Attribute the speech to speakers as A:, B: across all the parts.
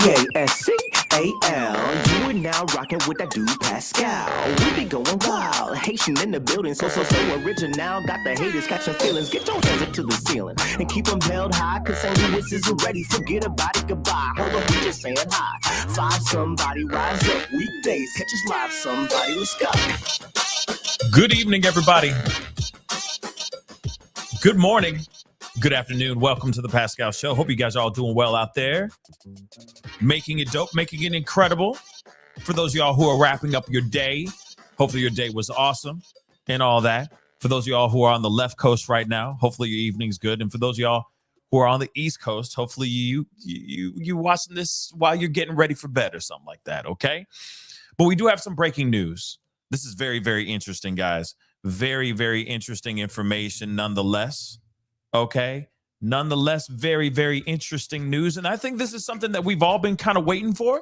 A: Pascal. You are now rocking with that dude Pascal. We be going wild, Haitian in the building, so original. Got the haters catching feelings. Get your hands up to the ceiling and keep them held high, cause St. Louis isn't ready. Forget about it, goodbye. Hold up, we just saying hi. Five somebody, rise up. Weekdays, catch us live, somebody. Let's go.
B: Good evening, everybody. Good morning. Good afternoon. Welcome to the Pascal Show. Hope you guys are all doing well out there. Making it dope, making it incredible. For those of y'all who are wrapping up your day, hopefully your day was awesome and all that. For those of y'all who are on the left coast right now, hopefully your evening's good. And for those of y'all who are on the East Coast, hopefully you watching this while you're getting ready for bed or something like that, okay? But we do have some breaking news. This is very, very interesting, guys. Very, very interesting information nonetheless. Okay. Nonetheless, very, very interesting news. And I think this is something that we've all been kind of waiting for.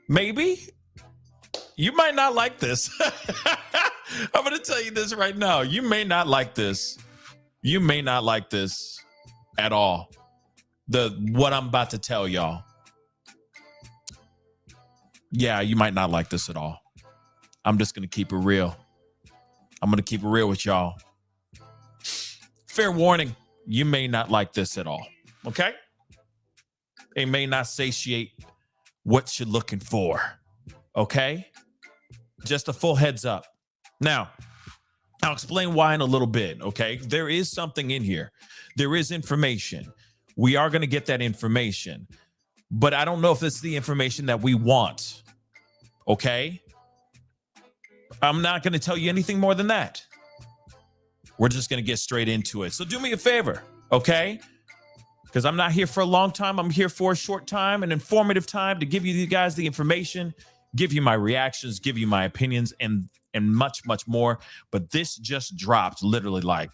B: Maybe. You might not like this. I'm going to tell you this right now. You may not like this. You may not like this at all. What I'm about to tell y'all. Yeah, you might not like this at all. I'm just going to keep it real. I'm going to keep it real with y'all. Fair warning, you may not like this at all, okay? It may not satiate what you're looking for, okay? Just a full heads up. Now, I'll explain why in a little bit, okay? There is something in here. There is information. We are going to get that information, but I don't know if it's the information that we want, okay? I'm not going to tell you anything more than that. We're just going to get straight into it. So do me a favor, okay? Because I'm not here for a long time. I'm here for a short time, an informative time to give you guys the information, give you my reactions, give you my opinions, and much, much more. But this just dropped literally like,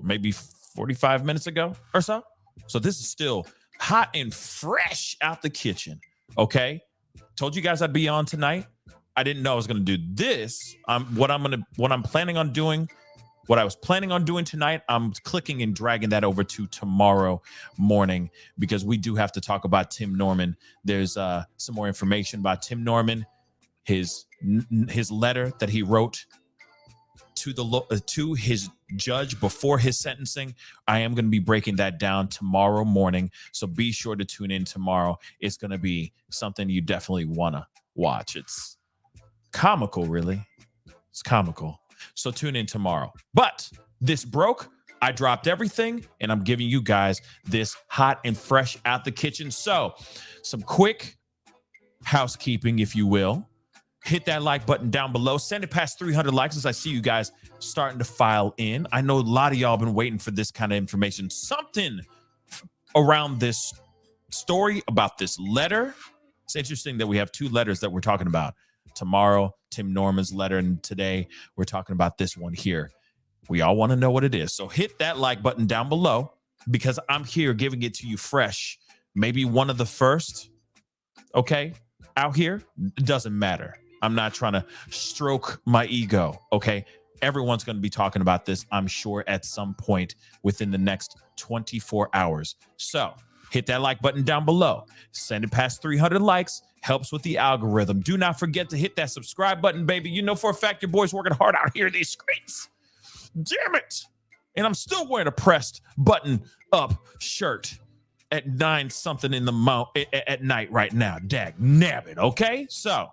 B: maybe 45 minutes ago or so. So this is still hot and fresh out the kitchen, okay? Told you guys I'd be on tonight. I didn't know I was going to do this. What I was planning on doing tonight, I'm clicking and dragging that over to tomorrow morning because we do have to talk about Tim Norman. There's some more information about Tim Norman, his letter that he wrote to his judge before his sentencing. I am going to be breaking that down tomorrow morning, so be sure to tune in tomorrow. It's going to be something you definitely want to watch. It's comical, really. It's comical. So tune in tomorrow. But this broke. I dropped everything, and I'm giving you guys this hot and fresh out the kitchen. So some quick housekeeping, if you will. Hit that like button down below. Send it past 300 likes as I see you guys starting to file in. I know a lot of y'all been waiting for this kind of information. Something around this story about this letter. It's interesting that we have two letters that we're talking about. Tomorrow, Tim Norman's letter, and today we're talking about this one here. We all want to know what it is. So hit that like button down below because I'm here giving it to you fresh. Maybe one of the first, okay, out here. It doesn't matter. I'm not trying to stroke my ego, okay? Everyone's going to be talking about this, I'm sure, at some point within the next 24 hours. So hit that like button down below. Send it past 300 likes. Helps with the algorithm. Do not forget to hit that subscribe button, baby. You know for a fact your boy's working hard out here in these streets. Damn it. And I'm still wearing a pressed button up shirt at 9-something in the at night right now. Dag nabbit, okay? So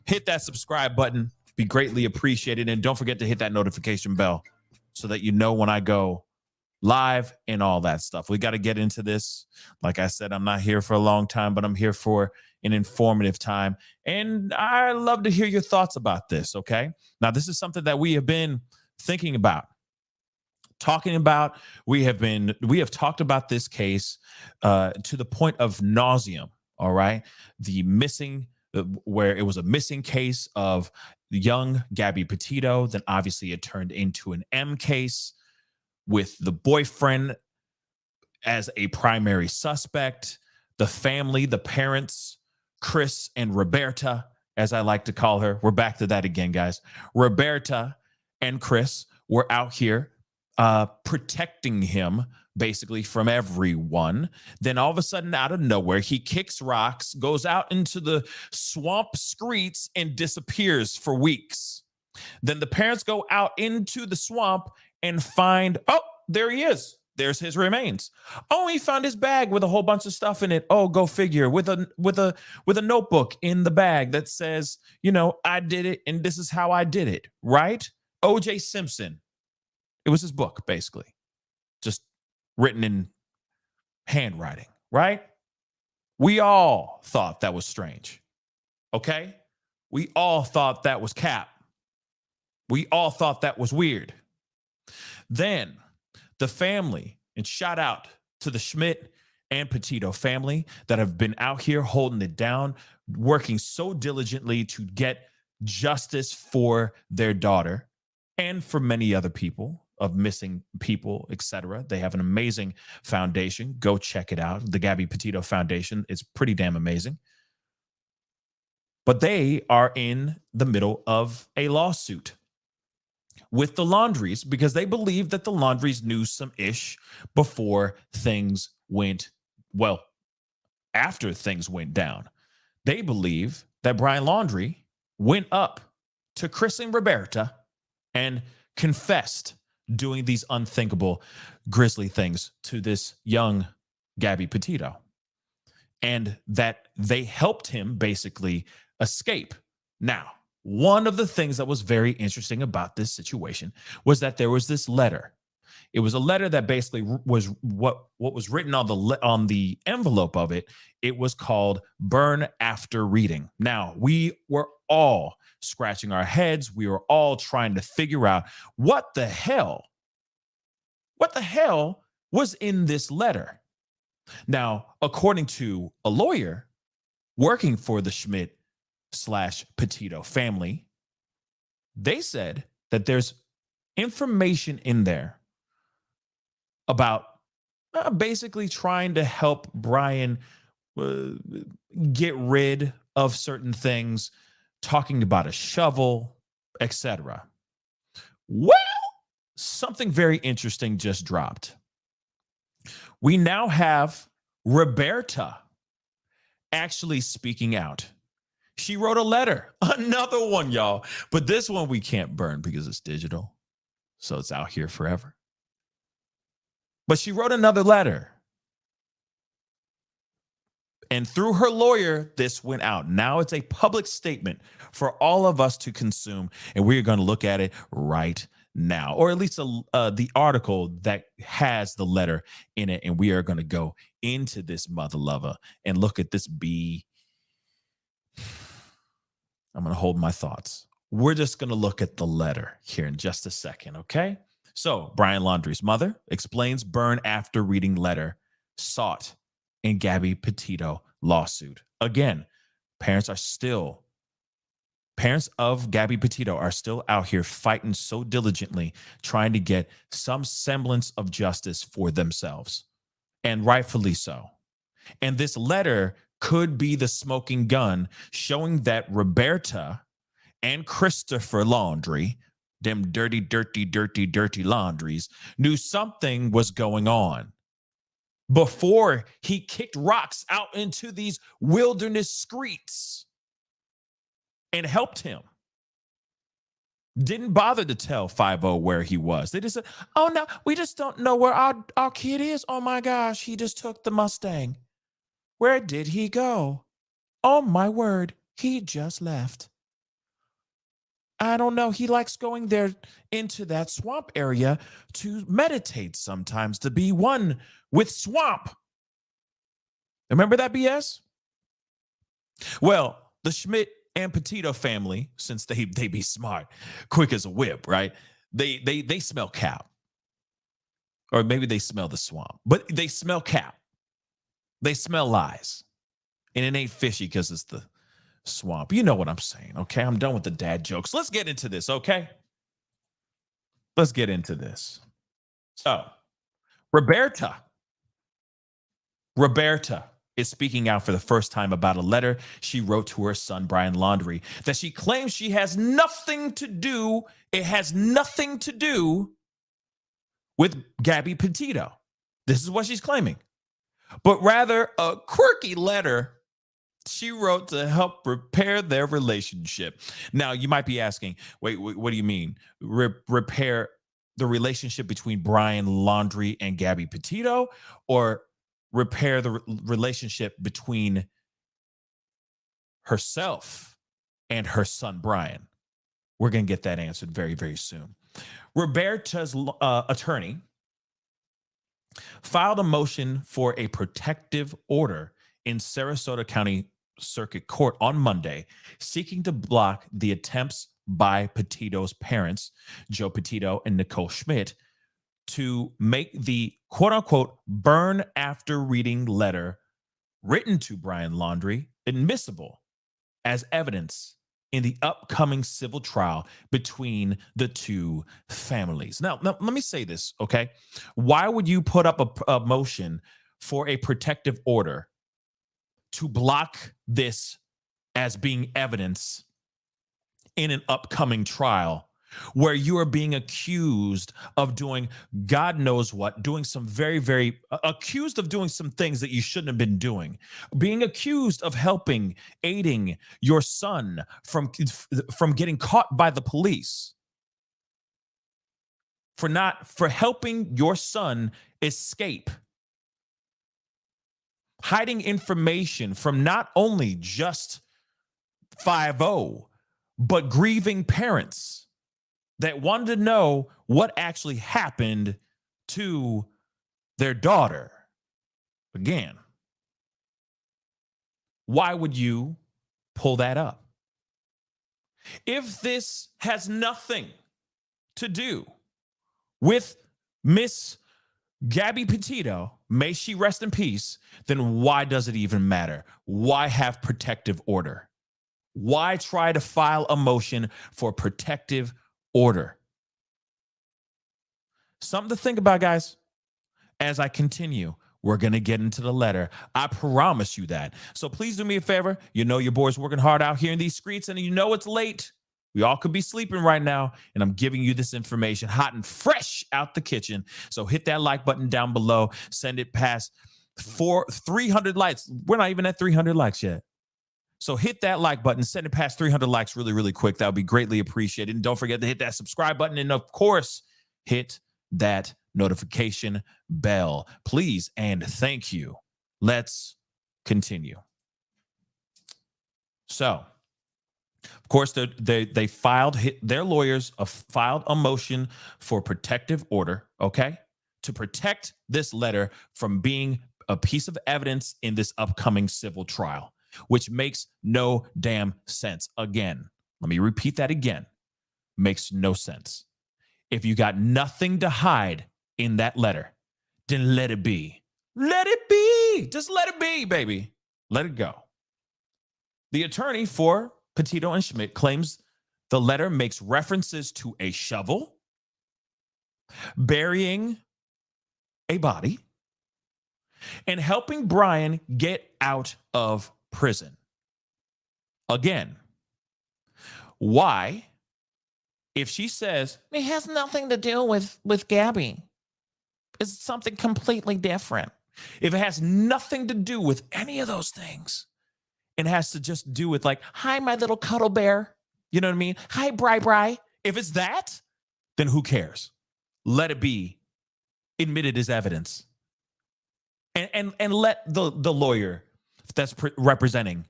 B: hit that subscribe button. Be greatly appreciated. And don't forget to hit that notification bell so that you know when I go live and all that stuff. We got to get into this. Like I said, I'm not here for a long time, but I'm here for an informative time. And I love to hear your thoughts about this, okay? Now, this is something that we have been thinking about, talking about. We have talked about this case to the point of nauseum, all right? Where it was a missing case of the young Gabby Petito. Then obviously it turned into an M case with the boyfriend as a primary suspect, the family, the parents, Chris and Roberta, as I like to call her. We're back to that again, guys. Roberta and Chris were out here protecting him basically from everyone. Then all of a sudden, out of nowhere, he kicks rocks, goes out into the swamp streets, and disappears for weeks. Then the parents go out into the swamp and find, oh, there he is. There's his remains. Oh, he found his bag with a whole bunch of stuff in it. Oh, go figure. With a notebook in the bag that says, I did it and this is how I did it, right? O.J. Simpson. It was his book, basically. Just written in handwriting, right? We all thought that was strange. Okay? We all thought that was cap. We all thought that was weird. Then the family, and shout out to the Schmidt and Petito family that have been out here holding it down, working so diligently to get justice for their daughter and for many other people of missing people, etc. They have an amazing foundation. Go check it out. The Gabby Petito Foundation is pretty damn amazing. But they are in the middle of a lawsuit with the Laundries because they believe that the Laundries knew some ish before things went, well, after things went down. They believe that Brian Laundrie went up to Chris and Roberta and confessed doing these unthinkable, grisly things to this young Gabby Petito, and that they helped him basically escape. Now, one of the things that was very interesting about this situation was that there was this letter. It was a letter that basically was what was written on the envelope of it. It was called "Burn After Reading." Now, we were all scratching our heads. We were all trying to figure out what the hell was in this letter. Now, according to a lawyer working for the Schmidt / Petito family, they said that there's information in there about basically trying to help Brian get rid of certain things, talking about a shovel, etc. Well, something very interesting just dropped. We now have Roberta actually speaking out. She wrote a letter, another one, y'all. But this one we can't burn because it's digital. So it's out here forever. But she wrote another letter. And through her lawyer, this went out. Now it's a public statement for all of us to consume. And we're going to look at it right now, or at least the article that has the letter in it. And we are going to go into this mother lover and look at this bee. I'm going to hold my thoughts. We're just going to look at the letter here in just a second, okay? So Brian Laundrie's mother explains burn after reading letter sought in Gabby Petito lawsuit. Again, parents of Gabby Petito are still out here fighting so diligently, trying to get some semblance of justice for themselves, and rightfully so. And this letter could be the smoking gun showing that Roberta and Christopher Laundrie, them dirty Laundries, knew something was going on before he kicked rocks out into these wilderness streets and helped him. Didn't bother to tell 5-0 where he was. They just said, oh no, we just don't know where our kid is. Oh my gosh, he just took the Mustang. Where did he go? Oh my word, he just left. I don't know. He likes going there into that swamp area to meditate sometimes, to be one with swamp. Remember that BS? Well, the Schmidt and Petito family, since they be smart, quick as a whip, right? They smell cap. Or maybe they smell the swamp, but they smell cap. They smell lies. And it ain't fishy because it's the swamp. You know what I'm saying, okay? I'm done with the dad jokes. Let's get into this, okay? Let's get into this. So, Roberta is speaking out for the first time about a letter she wrote to her son, Brian Laundrie, that she claims she has nothing to do. It has nothing to do with Gabby Petito. This is what she's claiming. But rather a quirky letter she wrote to help repair their relationship. Now, you might be asking, wait, what do you mean? Repair the relationship between Brian Laundrie and Gabby Petito, or repair the relationship between herself and her son, Brian? We're going to get that answered very, very soon. Roberta's attorney filed a motion for a protective order in Sarasota County Circuit Court on Monday, seeking to block the attempts by Petito's parents, Joe Petito and Nichole Schmidt, to make the quote-unquote burn after reading letter written to Brian Laundrie admissible as evidence in the upcoming civil trial between the two families. Now, let me say this, okay? Why would you put up a motion for a protective order to block this as being evidence in an upcoming trial where you are being accused of doing God knows what, doing some accused of doing some things that you shouldn't have been doing, being accused of aiding your son from getting caught by the police, for helping your son escape, hiding information from not only just 5-0, but grieving parents that wanted to know what actually happened to their daughter. Again, why would you pull that up? If this has nothing to do with Miss Gabby Petito, may she rest in peace, then why does it even matter? Why have protective order? Why try to file a motion for protective order? Something to think about, guys. As I continue, we're going to get into the letter. I promise you that. So please do me a favor. You know your boy's working hard out here in these streets, and you know it's late. We all could be sleeping right now, and I'm giving you this information hot and fresh out the kitchen. So hit that like button down below. Send it past 300 likes. We're not even at 300 likes yet. So hit that like button, send it past 300 likes really, really quick. That would be greatly appreciated. And don't forget to hit that subscribe button. And of course, hit that notification bell, please. And thank you. Let's continue. So, of course, they filed, their lawyers filed a motion for protective order, okay, to protect this letter from being a piece of evidence in this upcoming civil trial, which makes no damn sense. Again, let me repeat that again. Makes no sense. If you got nothing to hide in that letter, then let it be. Let it be. Just let it be, baby. Let it go. The attorney for Petito and Schmidt claims the letter makes references to a shovel, burying a body, and helping Brian get out of prison. Again, why, if she says it has nothing to do with Gabby, it's something completely different. If it has nothing to do with any of those things, it has to just do with like, hi, my little cuddle bear. You know what I mean? Hi, Bri. If it's that, then who cares? Let it be admitted as evidence. And let the lawyer that's representing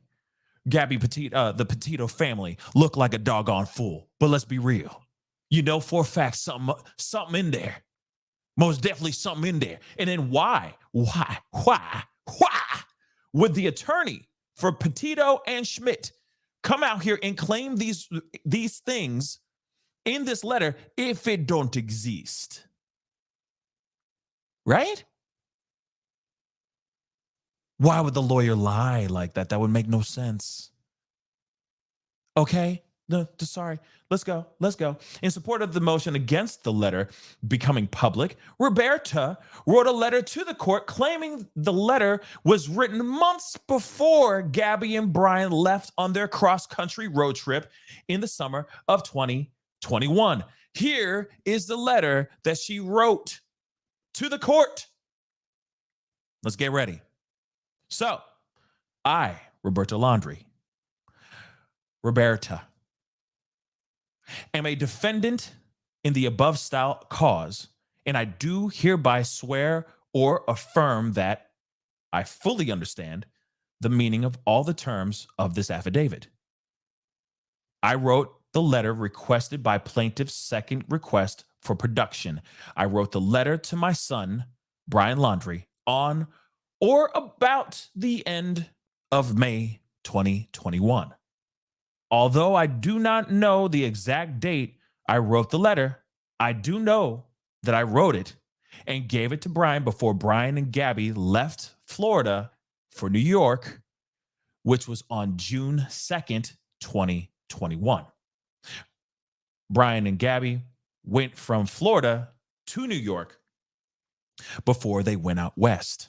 B: Gabby Petito, the Petito family, look like a doggone fool. But let's be real. You know for a fact something in there. Most definitely something in there. And then why would the attorney for Petito and Schmidt come out here and claim these things in this letter if it don't exist? Right? Why would the lawyer lie like that? That would make no sense. Okay? No, sorry. Let's go. In support of the motion against the letter becoming public, Roberta wrote a letter to the court claiming the letter was written months before Gabby and Brian left on their cross-country road trip in the summer of 2021. Here is the letter that she wrote to the court. Let's get ready. So, I, Roberta Laundrie, Roberta, am a defendant in the above style cause, and I do hereby swear or affirm that I fully understand the meaning of all the terms of this affidavit. I wrote the letter requested by plaintiff's second request for production. I wrote the letter to my son, Brian Laundrie, on or about the end of May 2021. Although I do not know the exact date I wrote the letter, I do know that I wrote it and gave it to Brian before Brian and Gabby left Florida for New York, which was on June 2nd, 2021. Brian and Gabby went from Florida to New York before they went out west.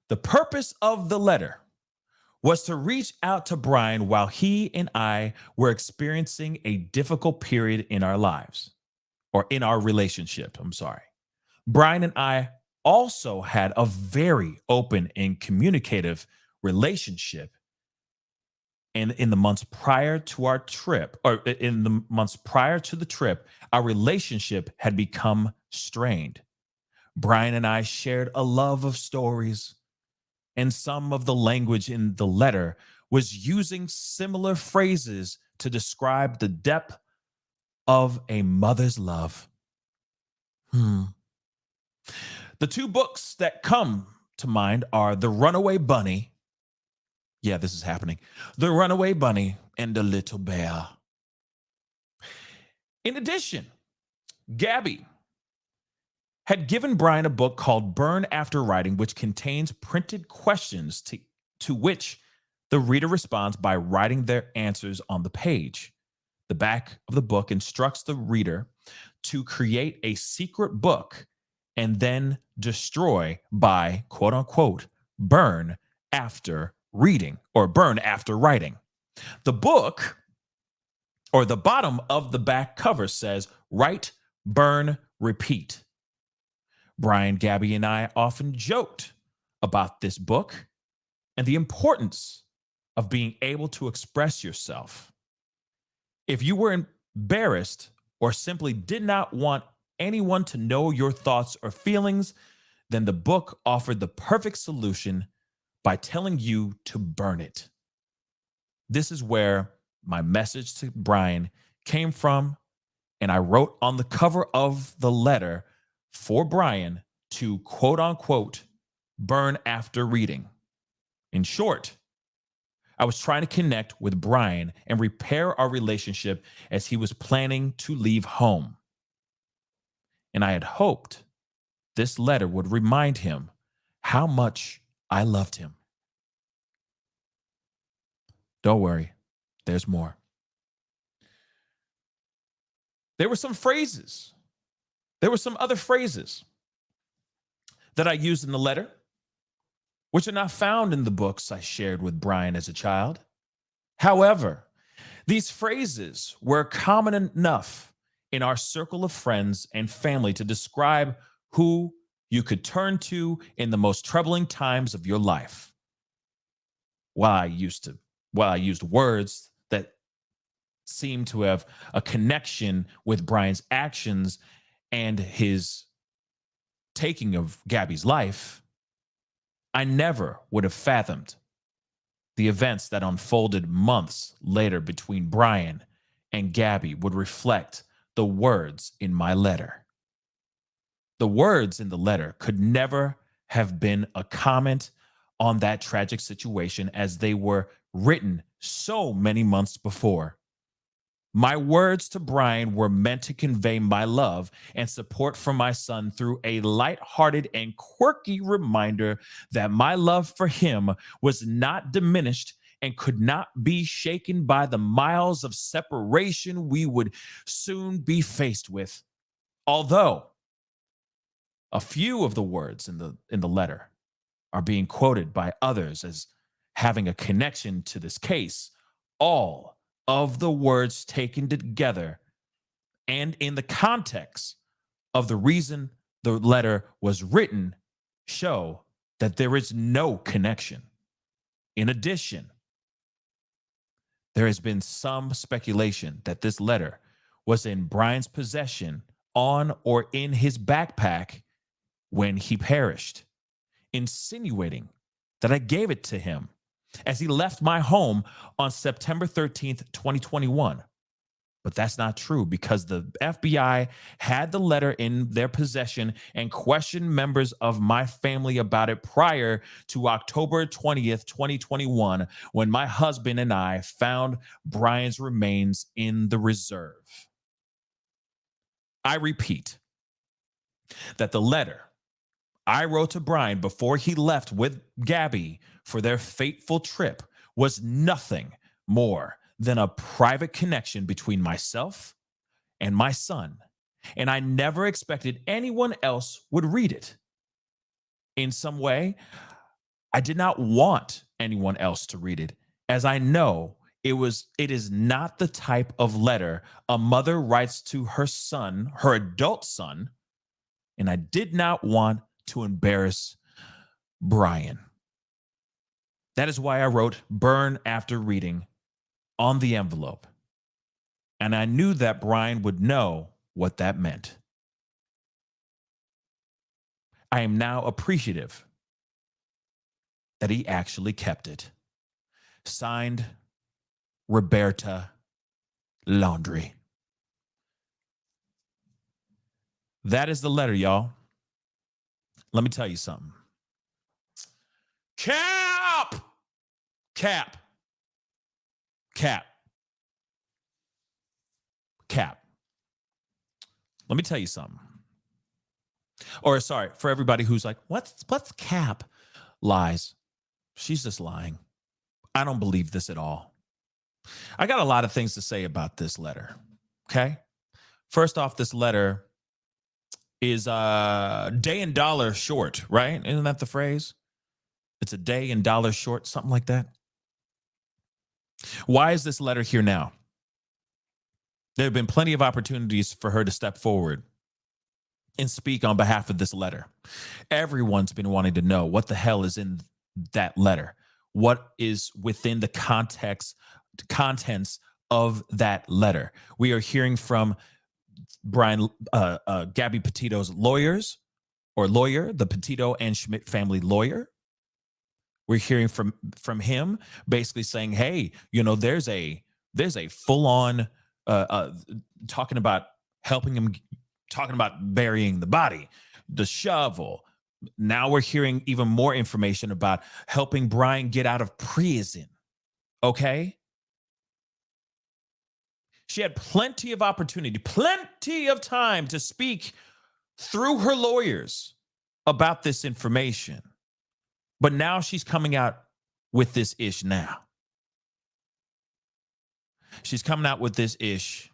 B: The purpose of the letter was to reach out to Brian while he and I were experiencing a difficult period in our lives, or in our relationship, I'm sorry. Brian and I also had a very open and communicative relationship. And in the months prior to our trip, or in the months prior to the trip, our relationship had become strained. Brian and I shared a love of stories, and some of the language in the letter was using similar phrases to describe the depth of a mother's love. The two books that come to mind are The Runaway Bunny. Yeah, this is happening. The Runaway Bunny and The Little Bear. In addition, Gabby had given Brian a book called Burn After Writing, which contains printed questions to which the reader responds by writing their answers on the page. The back of the book instructs the reader to create a secret book and then destroy by, quote unquote, burn after reading or burn after writing. The book, or the bottom of the back cover, says write, burn, repeat. Brian, Gabby, and I often joked about this book and the importance of being able to express yourself. If you were embarrassed or simply did not want anyone to know your thoughts or feelings, then the book offered the perfect solution by telling you to burn it. This is where my message to Brian came from, and I wrote on the cover of the letter for Brian to, quote unquote, burn after reading. In short, I was trying to connect with Brian and repair our relationship as he was planning to leave home. And I had hoped this letter would remind him how much I loved him. Don't worry, there's more. There were some other phrases that I used in the letter, which are not found in the books I shared with Brian as a child. However, these phrases were common enough in our circle of friends and family to describe who you could turn to in the most troubling times of your life. While I used words that seemed to have a connection with Brian's actions and his taking of Gabby's life, I never would have fathomed the events that unfolded months later between Brian and Gabby would reflect the words in my letter. The words in the letter could never have been a comment on that tragic situation, as they were written so many months before. My words to Brian were meant to convey my love and support for my son through a lighthearted and quirky reminder that my love for him was not diminished and could not be shaken by the miles of separation we would soon be faced with. Although a few of the words in the letter are being quoted by others as having a connection to this case, all of the words taken together and in the context of the reason the letter was written show that there is no connection. In addition, there has been some speculation that this letter was in Brian's possession on or in his backpack when he perished, insinuating that I gave it to him as he left my home on September 13th, 2021. But that's not true because the FBI had the letter in their possession and questioned members of my family about it prior to October 20th, 2021, when my husband and I found Brian's remains in the reserve. I repeat that the letter I wrote to Brian before he left with Gabby for their fateful trip was nothing more than a private connection between myself and my son, and I never expected anyone else would read it. In some way, I did not want anyone else to read it, as I know it is not the type of letter a mother writes to her son, her adult son, and I did not want to embarrass Brian. That is why I wrote "burn after reading" on the envelope. And I knew that Brian would know what that meant. I am now appreciative that he actually kept it. Signed, Roberta Laundrie. That is the letter, y'all. Let me tell you something. Cap! Let me tell you something. Or sorry, for everybody who's like, what's Cap? Lies. She's just lying. I don't believe this at all. I got a lot of things to say about this letter. Okay. First off, this letter is a day and dollar short, right? Isn't that the phrase? It's a day and dollar short, something like that. Why is this letter here now? There have been plenty of opportunities for her to step forward and speak on behalf of this letter. Everyone's been wanting to know what the hell is in that letter. What is within the contents of that letter? We are hearing from Gabby Petito's lawyer, the Petito and Schmidt family lawyer. We're hearing from him basically saying, hey, there's a full-on talking about helping him, talking about burying the body, the shovel. Now we're hearing even more information about helping Brian get out of prison. Okay? She had plenty of opportunity, plenty of time to speak through her lawyers about this information. But now she's coming out with this ish now. She's coming out with this ish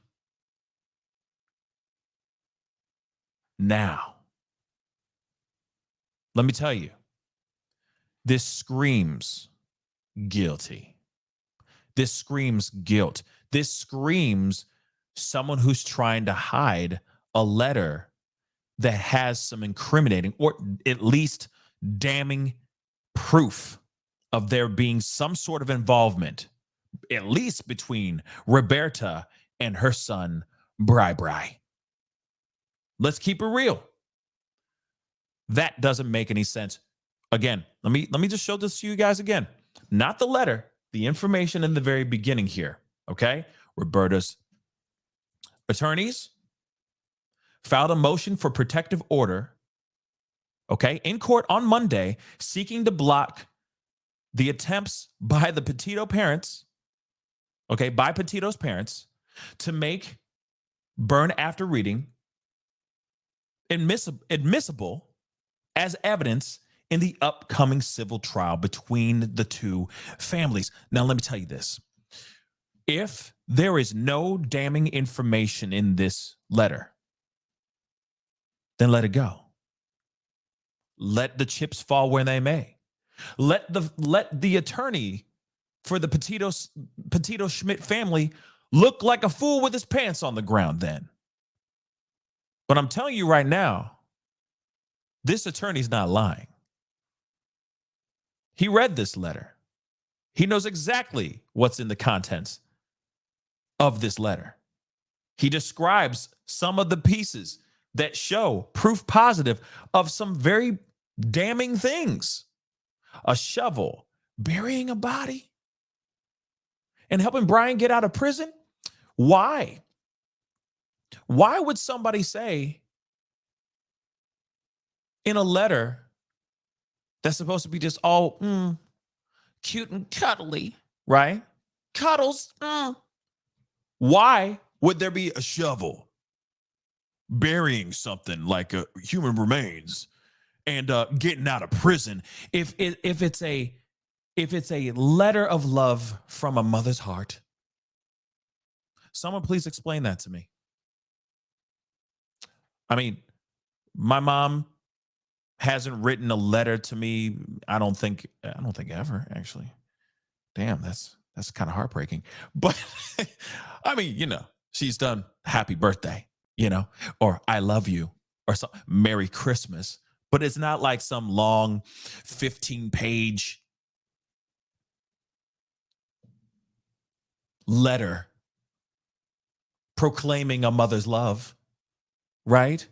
B: now. Let me tell you, this screams guilty. This screams guilt. This screams someone who's trying to hide a letter that has some incriminating or at least damning proof of there being some sort of involvement, at least between Roberta and her son, Bri. Let's keep it real. That doesn't make any sense. Again, let me just show this to you guys again. Not the letter, the information in the very beginning here, okay? Roberta's attorneys filed a motion for protective order, okay, in court on Monday, seeking to block the attempts by the Petito parents, okay, by Petito's parents, to make burn after reading admissible as evidence in the upcoming civil trial between the two families. Now, let me tell you this. If there is no damning information in this letter, then let it go. Let the chips fall where they may. Let the attorney for the Petito Schmidt family look like a fool with his pants on the ground then. But I'm telling you right now, this attorney's not lying. He read this letter. He knows exactly what's in the contents of this letter. He describes some of the pieces that show proof positive of some very damning things. A shovel, burying a body, and helping Brian get out of prison. Why? Why would somebody say in a letter that's supposed to be just all cute and cuddly, right? Cuddles. Why would there be a shovel burying something like a human remains and getting out of prison if it's a letter of love from a mother's heart? Someone please explain that to me. I mean, my mom hasn't written a letter to me. I don't think ever, actually. Damn, that's kind of heartbreaking. But I mean, she's done happy birthday, or I love you, or something, Merry Christmas. But it's not like some long 15-page letter proclaiming a mother's love, right?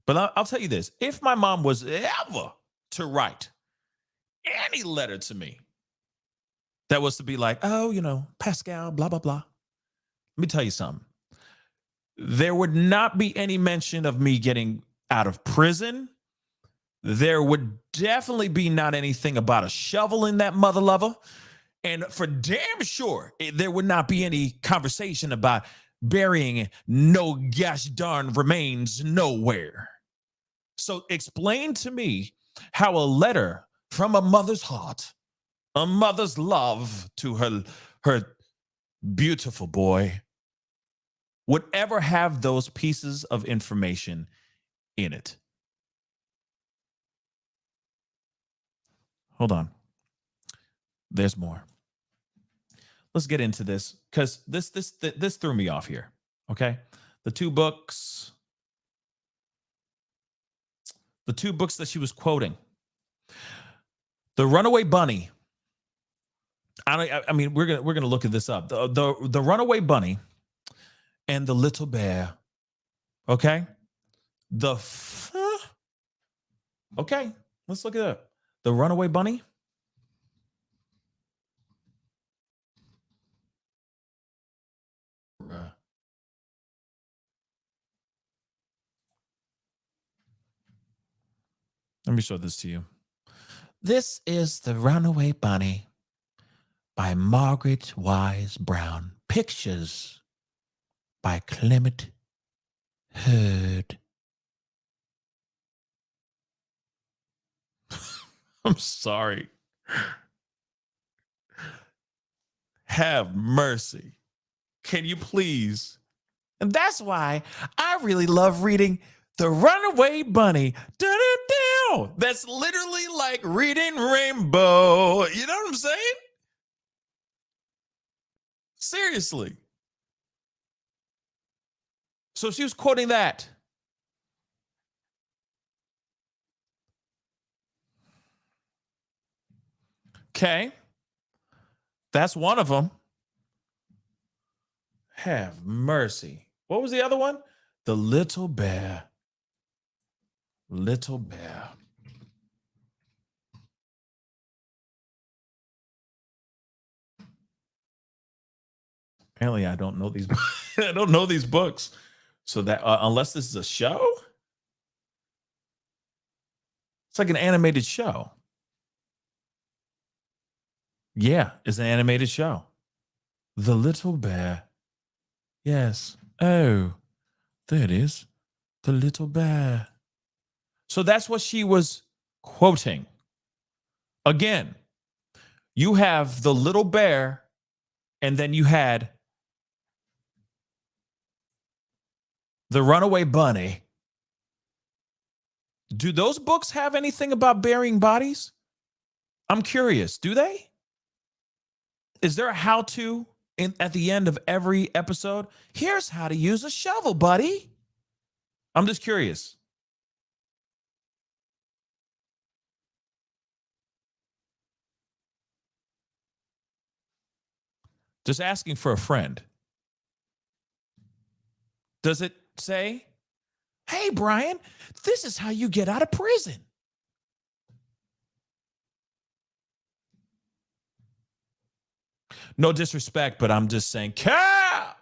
B: But I'll tell you this. If my mom was ever to write any letter to me that was to be like, oh, Pascal, blah, blah, blah. Let me tell you something. There would not be any mention of me getting out of prison. There would definitely be not anything about a shovel in that mother lover. And for damn sure, there would not be any conversation about burying no gosh darn remains nowhere. So explain to me how a letter from a mother's heart, a mother's love to her beautiful boy, would ever have those pieces of information in it. Hold on. There's more. Let's get into this because this threw me off here. Okay, the two books that she was quoting. The Runaway Bunny. I mean, we're gonna look at this up. The Runaway Bunny and the Little Bear. Okay, okay. Let's look at that. The Runaway Bunny. Let me show this to you. This is The Runaway Bunny by Margaret Wise Brown. Pictures by Clement Hurd. I'm sorry. Have mercy. Can you please? And that's why I really love reading The Runaway Bunny. Da-da-da. That's literally like reading Rainbow. You know what I'm saying? Seriously. So she was quoting that. Okay. That's one of them. Have mercy. What was the other one? The Little Bear. Little Bear. Apparently, I don't know these. I don't know these books. So that unless this is a show, it's like an animated show. Yeah, it's an animated show. The Little Bear. Yes. Oh, there it is. The Little Bear. So that's what she was quoting. Again, you have the Little Bear, and then you had the Runaway Bunny. Do those books have anything about burying bodies? I'm curious. Do they? Is there a how-to at the end of every episode? Here's how to use a shovel, buddy. I'm just curious. Just asking for a friend. Does it say, hey, Brian, this is how you get out of prison? No disrespect, but I'm just saying, cap.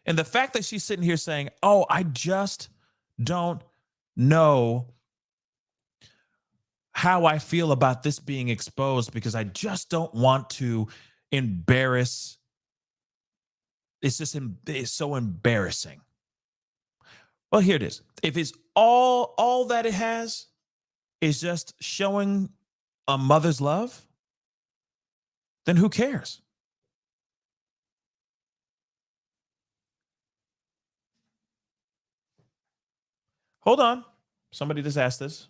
B: And the fact that she's sitting here saying, oh, I just don't know how I feel about this being exposed because I just don't want to embarrass. It's so embarrassing. Well, here it is. If it's all that it has is just showing a mother's love, then who cares? Hold on. Somebody just asked this.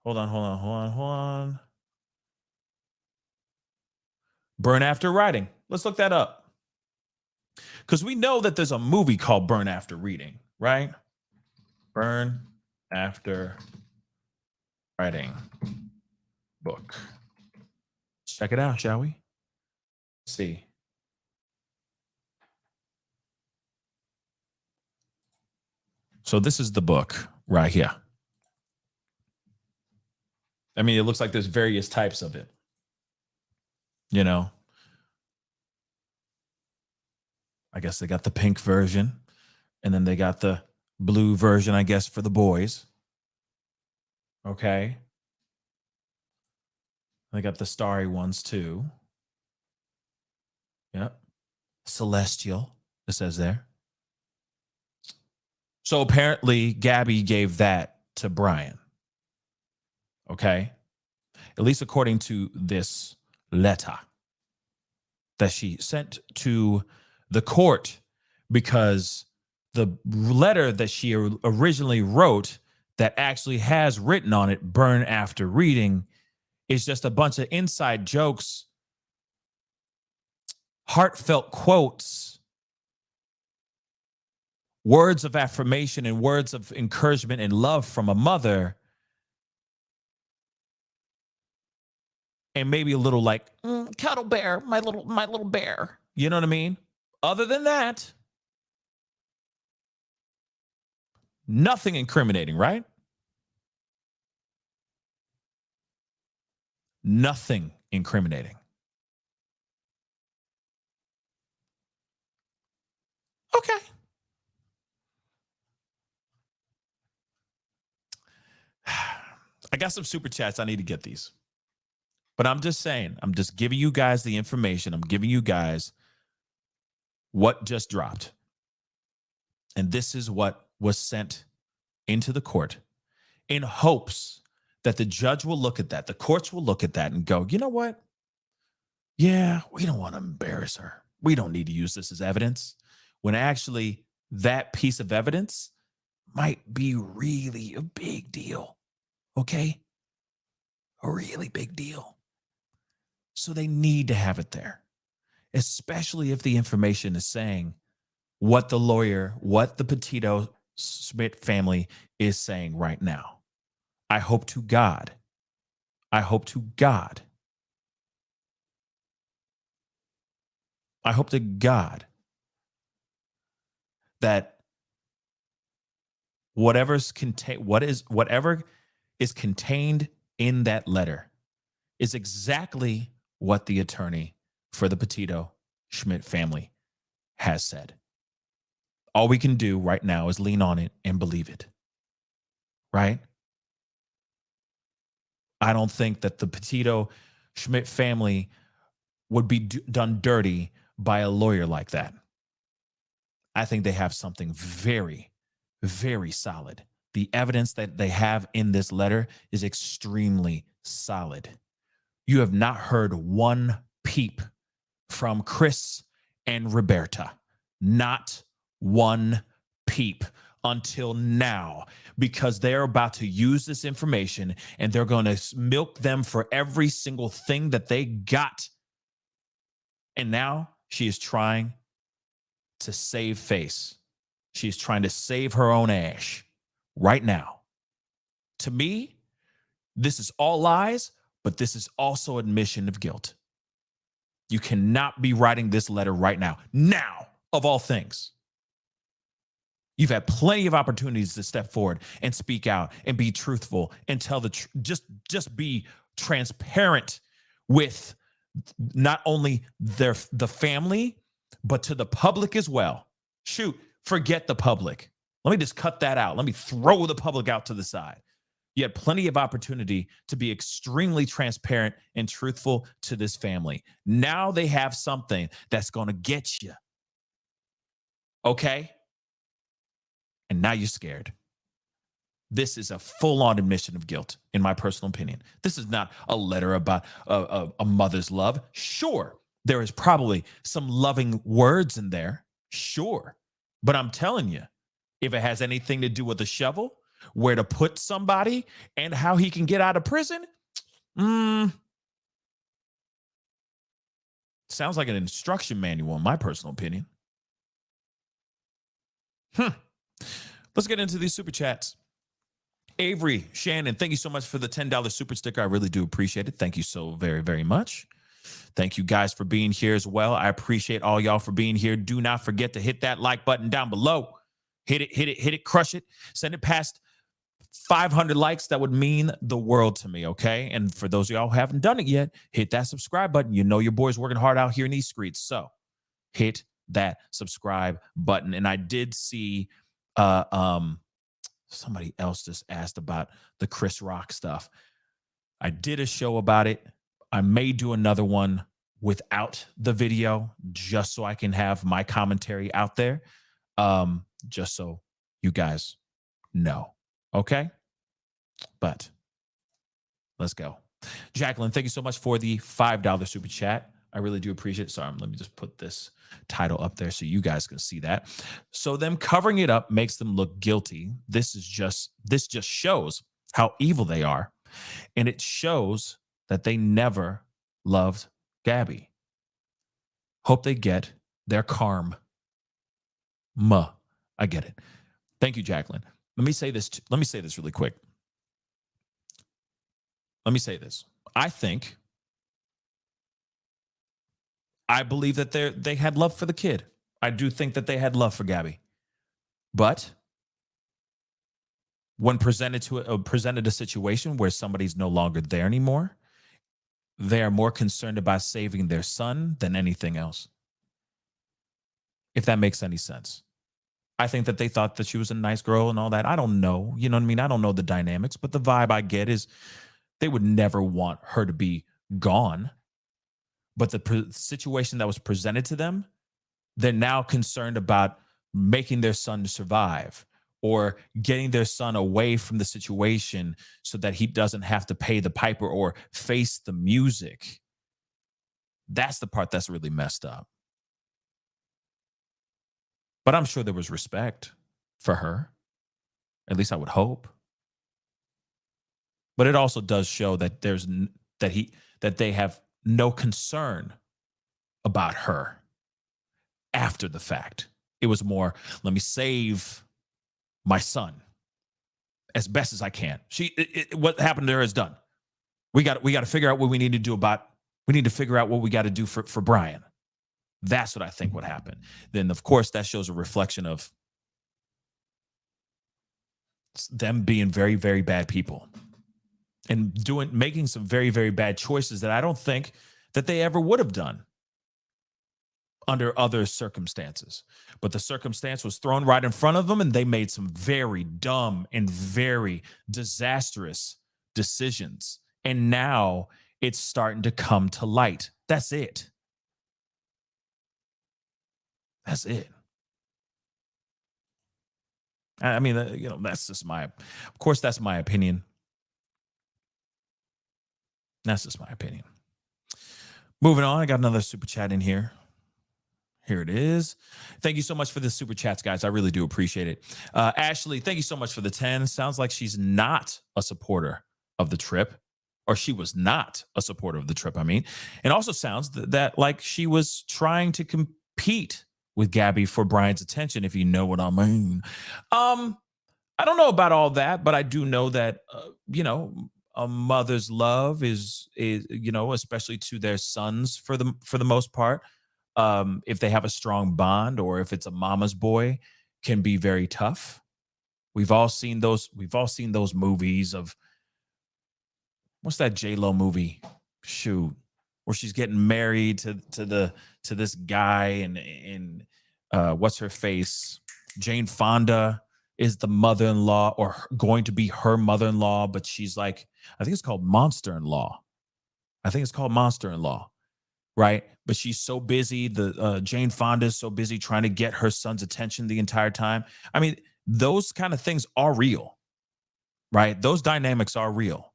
B: Hold on. Burn After Writing. Let's look that up. Because we know that there's a movie called Burn After Reading, right? Burn After Writing book. Let's check it out, shall we? Let's see. So this is the book right here. I mean, it looks like there's various types of it. You know, I guess they got the pink version and then they got the blue version, I guess, for the boys. Okay. They got the starry ones too. Yep. Celestial, it says there. So apparently Gabby gave that to Brian. Okay. At least according to this letter that she sent to the court, because the letter that she originally wrote that actually has written on it, Burn After Reading, is just a bunch of inside jokes, heartfelt quotes, words of affirmation and words of encouragement and love from a mother, and maybe a little like, cuddle bear, my little bear. You know what I mean? Other than that, nothing incriminating, right? Nothing incriminating. Okay. I got some super chats. I need to get these. But I'm just saying, I'm just giving you guys the information. I'm giving you guys what just dropped. And this is what was sent into the court in hopes that the judge will look at that, the courts will look at that and go, you know what? Yeah, we don't want to embarrass her. We don't need to use this as evidence. When actually that piece of evidence might be really a big deal. Okay? A really big deal. So they need to have it there, especially if the information is saying what the lawyer, what the Petito Schmidt family is saying right now. I hope to God that whatever is contained in that letter is exactly what the attorney for the Petito Schmidt family has said. All we can do right now is lean on it and believe it. Right? I don't think that the Petito Schmidt family would be done dirty by a lawyer like that. I think they have something very, very solid. The evidence that they have in this letter is extremely solid. You have not heard one peep from Chris and Roberta. Not one peep until now, because they're about to use this information and they're going to milk them for every single thing that they got. And now she is trying to save face. She's trying to save her own ash right now. To me, this is all lies, but this is also admission of guilt. You cannot be writing this letter right now. Now, of all things. You've had plenty of opportunities to step forward and speak out and be truthful and tell the truth. Just be transparent with not only the family, but to the public as well. Shoot, forget the public. Let me just cut that out. Let me throw the public out to the side. You had plenty of opportunity to be extremely transparent and truthful to this family. Now they have something that's going to get you. Okay? And now you're scared. This is a full-on admission of guilt, in my personal opinion. This is not a letter about a mother's love. Sure, there is probably some loving words in there. Sure. But I'm telling you, if it has anything to do with a shovel, where to put somebody, and how he can get out of prison, sounds like an instruction manual, in my personal opinion. Let's get into these super chats. Avery Shannon, thank you so much for the $10 super sticker. I really do appreciate it. Thank you so very, very much. Thank you guys for being here as well. I appreciate all y'all for being here. Do not forget to hit that like button down below. Hit it, crush it. Send it past 500 likes. That would mean the world to me, okay? And for those of y'all who haven't done it yet, hit that subscribe button. You know your boy's working hard out here in these streets. So hit that subscribe button. And I did see somebody else just asked about the Chris Rock stuff. I did a show about it. I may do another one without the video just so I can have my commentary out there. Just so you guys know. Okay? But let's go. Jacqueline, thank you so much for the $5 super chat. I really do appreciate it. Sorry, let me just put this title up there so you guys can see that. So them covering it up makes them look guilty. This just shows how evil they are. And it shows that they never loved Gabby. Hope they get their karma. I get it. Thank you, Jacqueline. Let me say this really quick. Let me say this. I believe that they had love for the kid. I do think that they had love for Gabby. But when presented a situation where somebody's no longer there anymore, they are more concerned about saving their son than anything else. If that makes any sense. I think that they thought that she was a nice girl and all that. I don't know. You know what I mean? I don't know the dynamics, but the vibe I get is they would never want her to be gone. But the situation that was presented to them, they're now concerned about making their son survive or getting their son away from the situation so that he doesn't have to pay the piper or face the music. That's the part that's really messed up. But I'm sure there was respect for her. At least I would hope. But it also does show that they have no concern about her after the fact. It was more, let me save my son as best as I can. What happened to her is done. We got to figure out what we need to do we need to figure out what we got to do for Brian. That's what I think would happen. Then, of course, that shows a reflection of them being very, very bad people and making some very, very bad choices that I don't think that they ever would have done under other circumstances. But the circumstance was thrown right in front of them, and they made some very dumb and very disastrous decisions. And now it's starting to come to light. That's it. That's it. I mean, that's just of course, that's my opinion. That's just my opinion. Moving on, I got another super chat in here. Here it is. Thank you so much for the super chats, guys. I really do appreciate it. Ashley, thank you so much for the 10. Sounds like she's not a supporter of the trip, or she was not a supporter of the trip, I mean. It also sounds that like she was trying to compete with Gabby for Brian's attention, if you know what I mean. I don't know about all that, but I do know that, a mother's love is, especially to their sons for the most part. If they have a strong bond, or if it's a mama's boy, can be very tough. We've all seen those movies of, what's that J-Lo movie? Shoot, where she's getting married to this guy, and what's her face? Jane Fonda is the mother-in-law, or going to be her mother-in-law, but she's like, I think it's called Monster-in-Law. Right? But she's so busy. The Jane Fonda is so busy trying to get her son's attention the entire time. I mean, those kind of things are real, right? Those dynamics are real.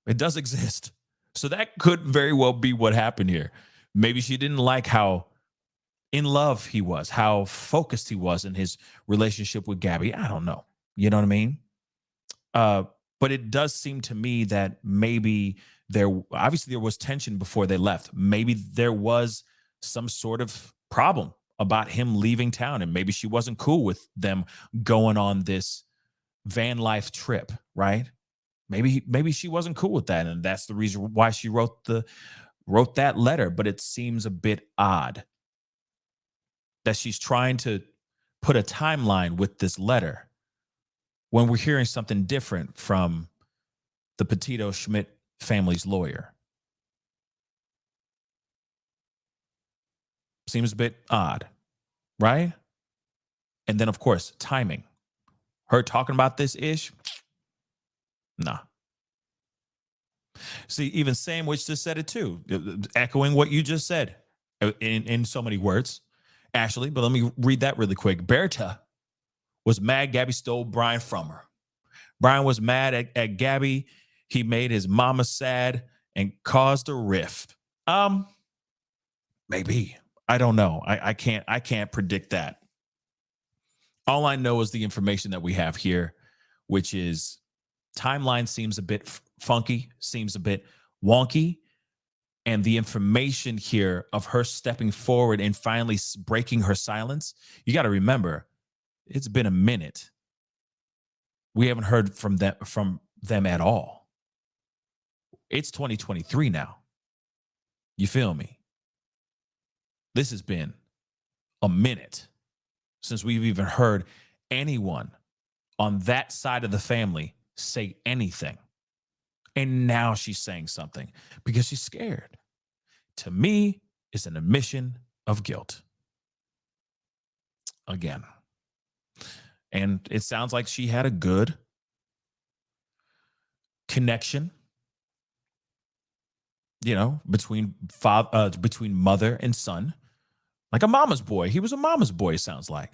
B: It does exist. So that could very well be what happened here. Maybe she didn't like how in love he was, how focused he was in his relationship with Gabby. I don't know. You know what I mean? But it does seem to me that maybe there was tension before they left. Maybe there was some sort of problem about him leaving town, and maybe she wasn't cool with them going on this van life trip, right? Maybe she wasn't cool with that, and that's the reason why she wrote that letter. But it seems a bit odd that she's trying to put a timeline with this letter when we're hearing something different from the Petito Schmidt family's lawyer. Seems a bit odd, right? And then, of course, timing. Her talking about this ish? Nah. See, even Sandwich just said it too, echoing what you just said in so many words, Ashley. But let me read that really quick. Berta was mad Gabby stole Brian from her. Brian was mad at Gabby. He made his mama sad and caused a rift. Maybe. I don't know. I can't predict that. All I know is the information that we have here, which is timeline seems a bit funky, seems a bit wonky. And the information here of her stepping forward and finally breaking her silence, you got to remember, it's been a minute. We haven't heard from them at all. It's 2023 now. You feel me? This has been a minute since we've even heard anyone on that side of the family say anything. And now she's saying something because she's scared. To me, it's an admission of guilt. Again. And it sounds like she had a good connection, between mother and son, like a mama's boy. He was a mama's boy, sounds like.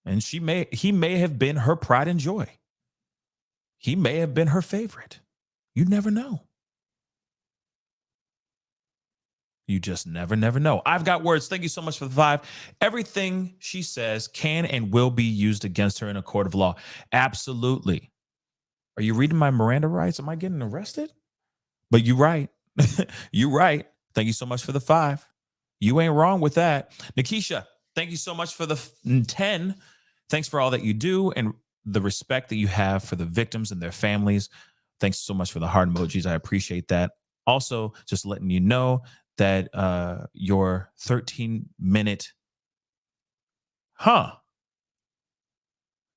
B: And he may have been her pride and joy. He may have been her favorite. You never know. You just never know. I've got words. Thank you so much for the 5. Everything she says can and will be used against her in a court of law. Absolutely. Are you reading my Miranda rights? Am I getting arrested? But you're right. You're right. Thank you so much for the 5. You ain't wrong with that. Nikisha, thank you so much for the 10. Thanks for all that you do and the respect that you have for the victims and their families. Thanks so much for the heart emojis. I appreciate that. Also, just letting you know that your 13-minute,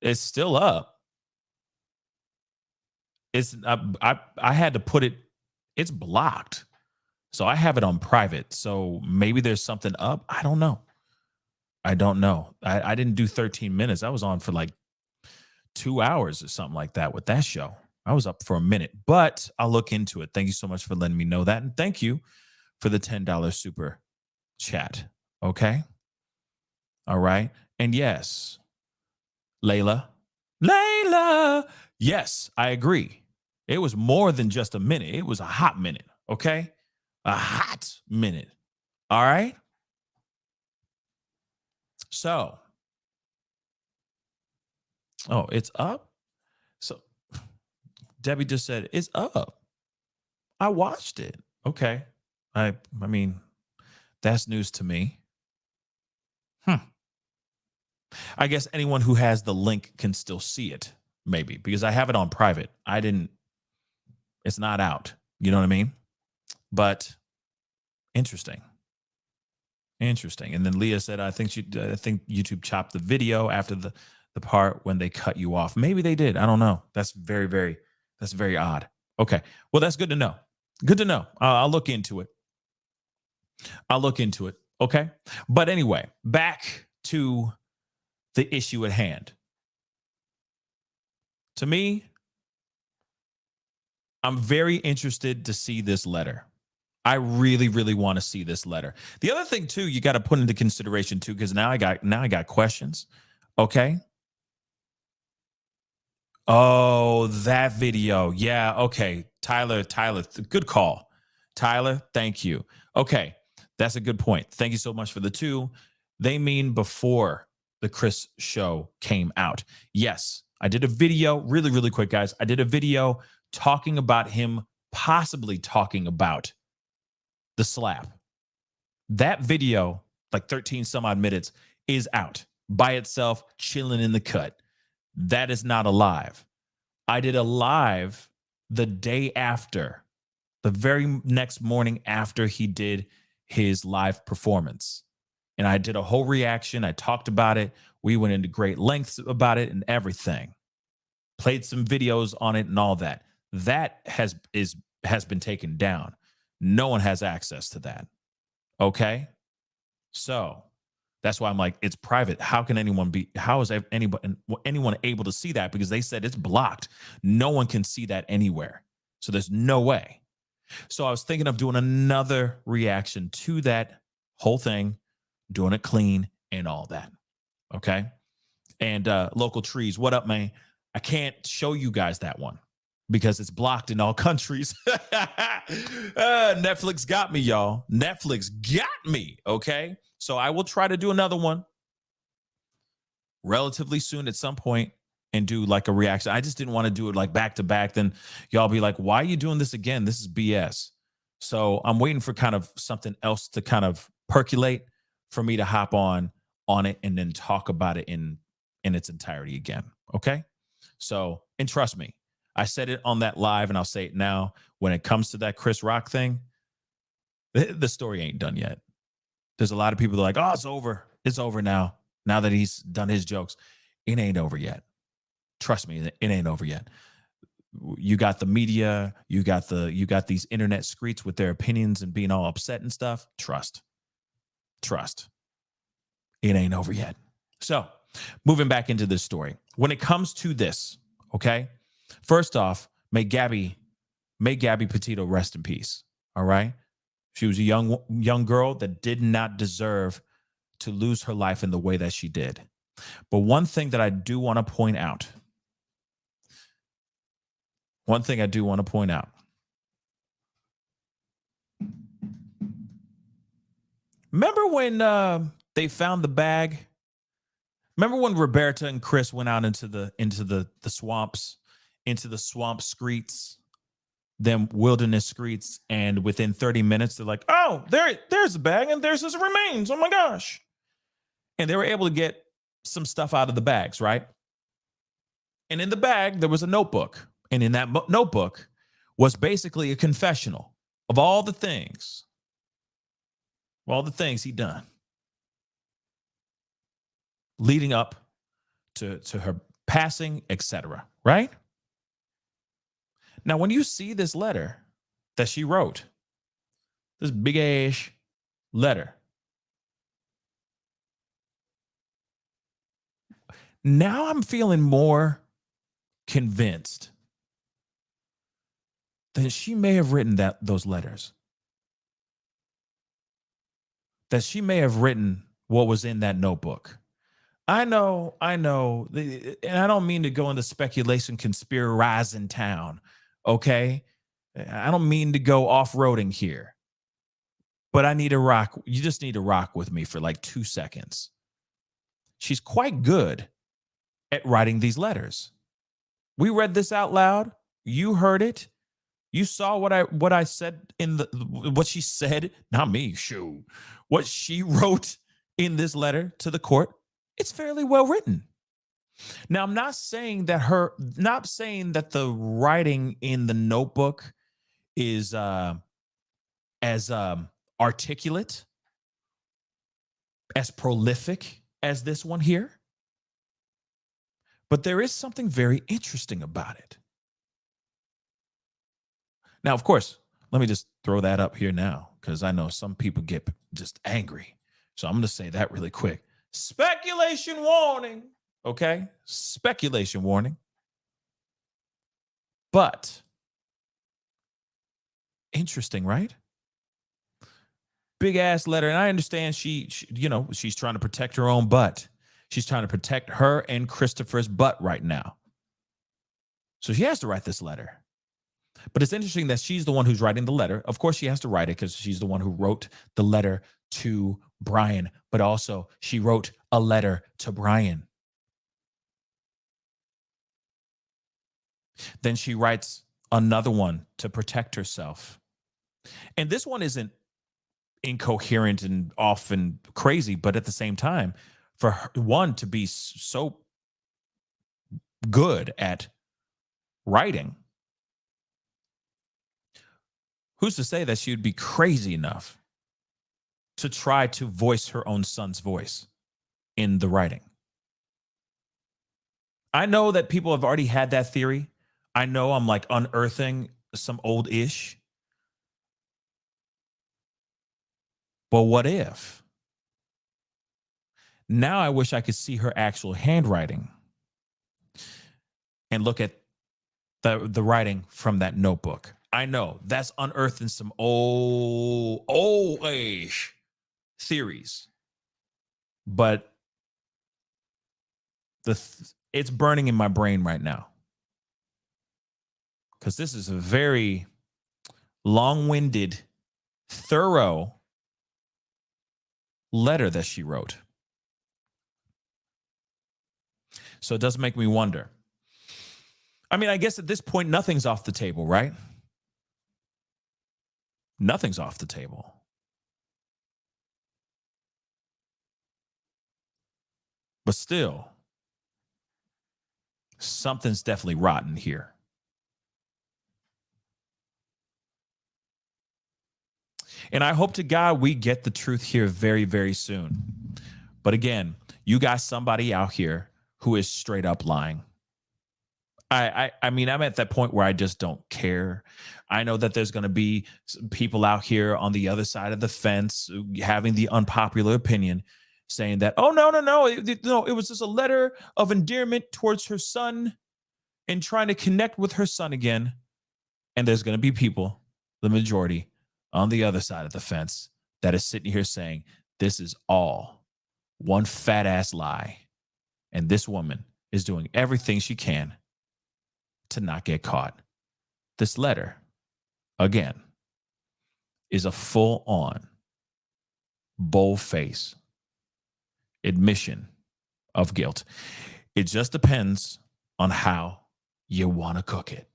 B: it's still up. It's I had to put it, it's blocked. So I have it on private. So maybe there's something up. I don't know. I didn't do 13 minutes. I was on for like 2 hours or something like that with that show. I was up for a minute, but I'll look into it. Thank you so much for letting me know that. And thank you for the $10 super chat. Okay. All right. And yes, Layla. Yes, I agree. It was more than just a minute. It was a hot minute. Okay. A hot minute. All right. So, it's up. So Debbie just said it's up. I watched it. Okay. I mean, that's news to me. I guess anyone who has the link can still see it. maybe, because I have it on private. It's not out. You know what I mean? But interesting. Interesting. And then Leah said, I think YouTube chopped the video after the part when they cut you off. Maybe they did. I don't know. That's very odd. Okay. Well, that's good to know. Good to know. I'll look into it. Okay. But anyway, back to the issue at hand. To me, I'm very interested to see this letter. I really want to see this letter. The other thing too, you got to put into consideration too, because now I got questions. Okay. Oh, that video. Yeah. Okay. Tyler, good call. Tyler, thank you. Okay. That's a good point. Thank you so much for the 2. They mean before the Chris show came out. Yes. I did a video really quick, guys. I did a video talking about him possibly talking about the slap. That video, like 13 some odd minutes, is out by itself, chilling in the cut. That is not a live. I did a live the day after, the very next morning after he did his live performance. And I did a whole reaction. I talked about it. We went into great lengths about it and everything. Played some videos on it and all that. That has been taken down. No one has access to that. Okay? So that's why I'm like, it's private. How is anyone able to see that? Because they said it's blocked. No one can see that anywhere. So there's no way. So I was thinking of doing another reaction to that whole thing, doing it clean and all that. Okay? And Local Trees, what up, man? I can't show you guys that one because it's blocked in all countries. Netflix got me, y'all. Netflix got me, okay? So I will try to do another one relatively soon at some point and do like a reaction. I just didn't want to do it like back to back. Then y'all be like, why are you doing this again? This is BS. So I'm waiting for kind of something else to kind of percolate for me to hop on it and then talk about it in its entirety again, okay? So, and trust me, I said it on that live and I'll say it now. When it comes to that Chris Rock thing, the story ain't done yet. There's a lot of people that are like, oh, it's over. It's over now. Now that he's done his jokes, it ain't over yet. Trust me, it ain't over yet. You got the media, you got these internet screets with their opinions and being all upset and stuff. Trust. It ain't over yet. So, moving back into this story. When it comes to this, okay? First off, may Gabby Petito rest in peace. All right? She was a young girl that did not deserve to lose her life in the way that she did. But one thing that I do want to point out. Remember when they found the bag? Remember when Roberta and Chris went out into the swamps, into the swamp streets, them wilderness streets, and within 30 minutes they're like, oh, there's the bag and there's his remains. Oh my gosh. And they were able to get some stuff out of the bags, right? And in the bag there was a notebook. And in that notebook was basically a confessional of all the things he'd done leading up to her passing, etc. Right? Now, when you see this letter that she wrote, this big ass letter, now I'm feeling more convinced that she may have written those letters. That she may have written what was in that notebook. I know, and I don't mean to go into speculation, conspirizing town, okay? I don't mean to go off-roading here, but you just need to rock with me for like 2 seconds. She's quite good at writing these letters. We read this out loud. You heard it. You saw what I said what she said, not me, shoot. What she wrote in this letter to the court. It's fairly well written. Now, I'm not saying that the writing in the notebook is as articulate, as prolific as this one here. But there is something very interesting about it. Now, of course, let me just throw that up here now, because I know some people get just angry. So I'm going to say that really quick. Speculation warning. Okay? Speculation warning. But interesting, right? Big ass letter. And I understand she's trying to protect her own butt. She's trying to protect her and Christopher's butt right now. So she has to write this letter. But it's interesting that she's the one who's writing the letter. Of course, she has to write it because she's the one who wrote the letter to Brian. But also, she wrote a letter to Brian. Then she writes another one to protect herself. And this one isn't incoherent and often crazy, but at the same time, for one to be so good at writing, who's to say that she would be crazy enough to try to voice her own son's voice in the writing? I know that people have already had that theory. I know I'm like unearthing some old ish. But what if? Now I wish I could see her actual handwriting and look at the writing from that notebook. I know that's unearthing some old-ish theories. But it's burning in my brain right now. Because this is a very long-winded, thorough letter that she wrote. So it does make me wonder. I mean, I guess at this point, nothing's off the table, right? Nothing's off the table. But still, something's definitely rotten here. And I hope to God we get the truth here very, very soon. But again, you got somebody out here who is straight up lying. I mean, I'm at that point where I just don't care. I know that there's going to be people out here on the other side of the fence having the unpopular opinion, saying that, oh, no, it was just a letter of endearment towards her son and trying to connect with her son again. And there's going to be people, the majority, on the other side of the fence that is sitting here saying, this is all one fat ass lie. And this woman is doing everything she can to not get caught. This letter, again, is a full-on, bold-face admission of guilt. It just depends on how you want to cook it.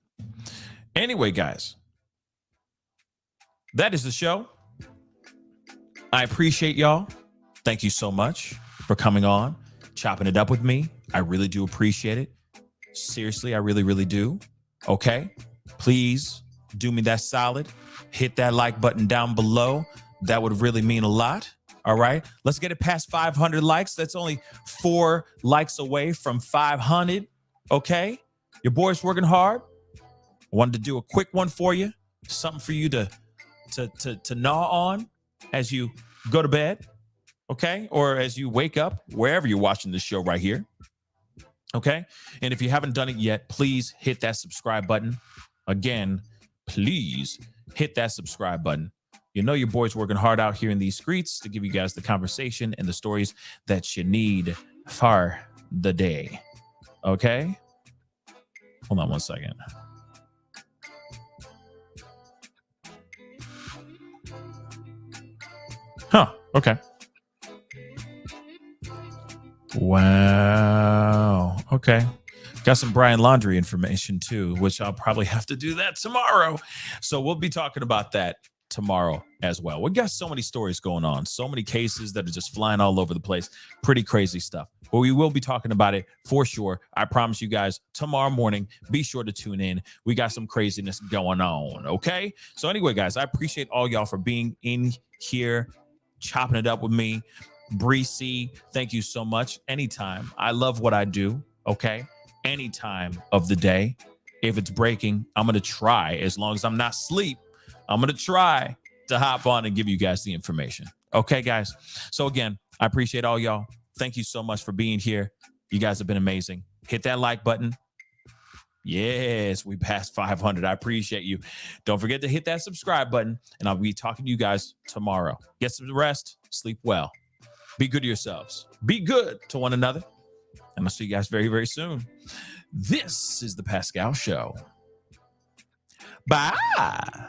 B: Anyway, guys, that is the show. I appreciate y'all. Thank you so much for coming on, chopping it up with me. I really do appreciate it. Seriously, I really, really do. Okay? Please do me that solid. Hit that like button down below. That would really mean a lot. All right? Let's get it past 500 likes. That's only 4 likes away from 500. Okay? Your boy's working hard. I wanted to do a quick one for you. Something for you to gnaw on as you go to bed. Okay? Or as you wake up, wherever you're watching this show right here. Okay? And if you haven't done it yet, please hit that subscribe button. Again, please hit that subscribe button. You know your boy's working hard out here in these streets to give you guys the conversation and the stories that you need for the day. Okay? Hold on one second. Huh. Okay. Wow. Okay. Got some Brian Laundrie information too, which I'll probably have to do that tomorrow. So we'll be talking about that tomorrow as well. We got so many stories going on, so many cases that are just flying all over the place. Pretty crazy stuff. But we will be talking about it for sure. I promise you guys, tomorrow morning, be sure to tune in. We got some craziness going on, okay? So anyway, guys, I appreciate all y'all for being in here, chopping it up with me. Breezy, thank you so much. Anytime. I love what I do, okay? Any time of the day. If it's breaking, I'm going to try, as long as I'm not asleep, I'm going to try to hop on and give you guys the information. Okay, guys? So again, I appreciate all y'all. Thank you so much for being here. You guys have been amazing. Hit that like button. Yes, we passed 500. I appreciate you. Don't forget to hit that subscribe button, and I'll be talking to you guys tomorrow. Get some rest. Sleep well. Be good to yourselves. Be good to one another. And I'll see you guys very, very soon. This is The Pascal Show. Bye.